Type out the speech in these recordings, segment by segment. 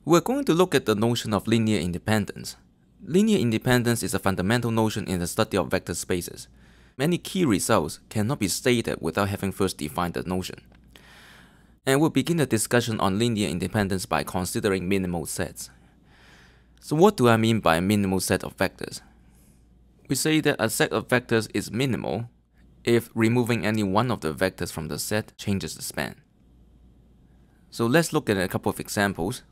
We're going to look at the notion of linear independence. Linear independence is a fundamental notion in the study of vector spaces. Many key results cannot be stated without having first defined the notion. And we'll begin the discussion on linear independence by considering minimal sets. So what do I mean by a minimal set of vectors? We say that a set of vectors is minimal if removing any one of the vectors from the set changes the span. So let's look at a couple of examples.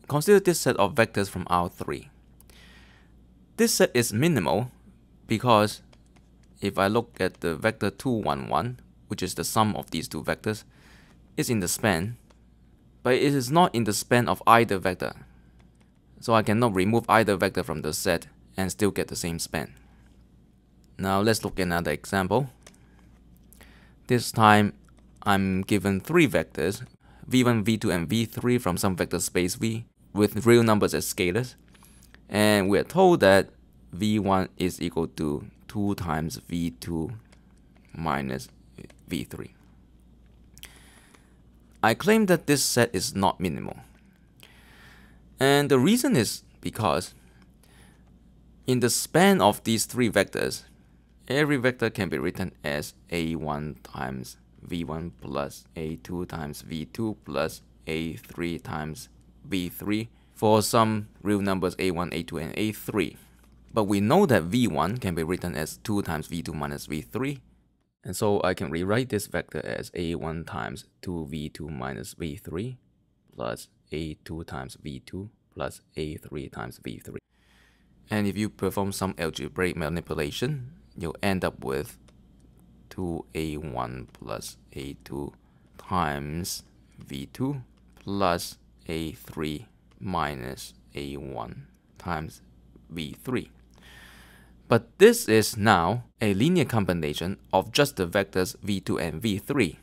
Consider this set of vectors from R3. This set is minimal because if I look at the vector 2, 1, 1, which is the sum of these two vectors, it's in the span, but it is not in the span of either vector. So I cannot remove either vector from the set and still get the same span. Now let's look at another example. This time I'm given three vectors, v1, v2, and v3 from some vector space V with real numbers as scalars. And we are told that v1 is equal to 2 times v2 minus v3. I claim that this set is not minimal. And the reason is because in the span of these three vectors, every vector can be written as a1 times v1 plus a2 times v2 plus a3 times v3 for some real numbers a1, a2, and a3. But we know that v1 can be written as 2 times v2 minus v3. And so I can rewrite this vector as a1 times 2v2 minus v3 plus a2 times v2 plus a3 times v3. And if you perform some algebraic manipulation, you'll end up with 2a1 plus a2 times v2 plus a3 minus a1 times v3. But this is now a linear combination of just the vectors v2 and v3.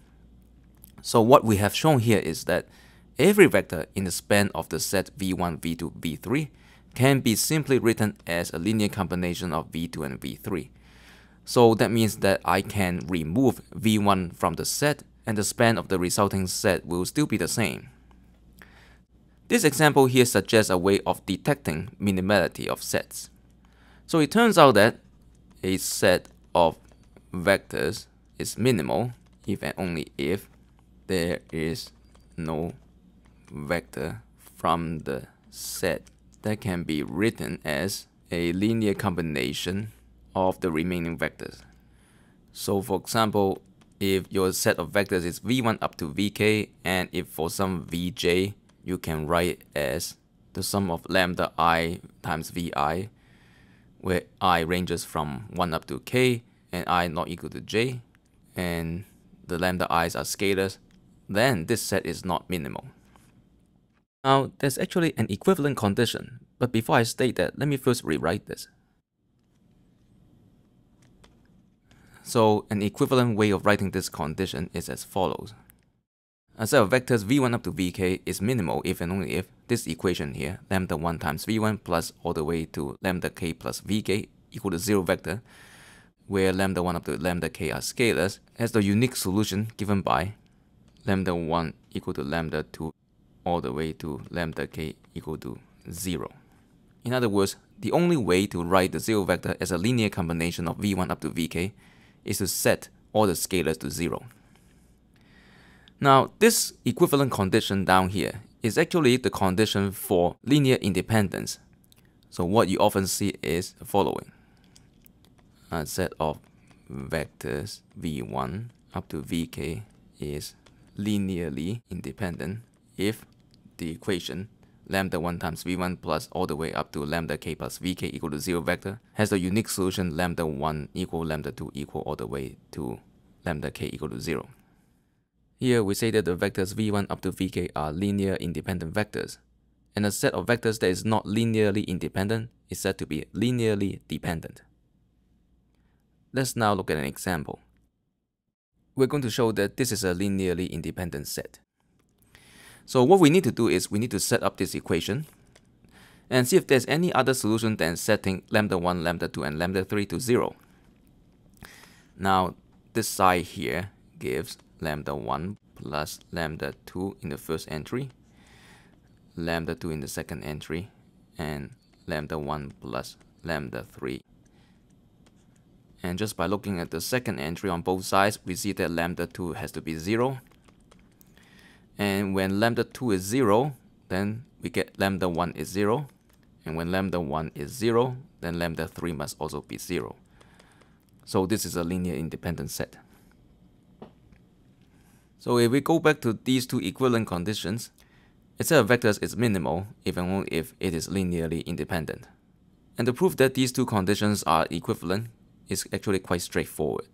So what we have shown here is that every vector in the span of the set v1, v2, v3 can be simply written as a linear combination of v2 and v3. So that means that I can remove v1 from the set and the span of the resulting set will still be the same. This example here suggests a way of detecting minimality of sets. So it turns out that a set of vectors is minimal if and only if there is no vector from the set that can be written as a linear combination of the remaining vectors. So for example, if your set of vectors is v1 up to vk, and if for some vj you can write as the sum of lambda I times vi, where I ranges from 1 up to k and I not equal to j, and the lambda i's are scalars, then this set is not minimal. Now, there's actually an equivalent condition, but before I state that, let me first rewrite this. So, an equivalent way of writing this condition is as follows. A set of vectors v1 up to vk is minimal if and only if this equation here, lambda 1 times v1 plus all the way to lambda k plus vk equal to 0 vector, where lambda 1 up to lambda k are scalars, has the unique solution given by lambda 1 equal to lambda 2 all the way to lambda k equal to 0. In other words, the only way to write the 0 vector as a linear combination of v1 up to vk is to set all the scalars to 0. Now, this equivalent condition down here is actually the condition for linear independence. So what you often see is the following. A set of vectors v1 up to vk is linearly independent if the equation lambda 1 times v1 plus all the way up to lambda k plus vk equal to 0 vector has the unique solution lambda 1 equal lambda 2 equal all the way to lambda k equal to 0. Here we say that the vectors v1 up to vk are linear independent vectors, and a set of vectors that is not linearly independent is said to be linearly dependent. Let's now look at an example. We're going to show that this is a linearly independent set. So what we need to do is we need to set up this equation and see if there's any other solution than setting lambda 1, lambda 2, and lambda 3 to 0. Now, this side here gives lambda 1 plus lambda 2 in the first entry, lambda 2 in the second entry, and lambda 1 plus lambda 3. And just by looking at the second entry on both sides, we see that lambda 2 has to be 0. And when lambda 2 is 0, then we get lambda 1 is 0. And when lambda 1 is 0, then lambda 3 must also be 0. So this is a linear independent set. So if we go back to these two equivalent conditions, a set of vectors is minimal if and only if it is linearly independent. And to prove that these two conditions are equivalent is actually quite straightforward.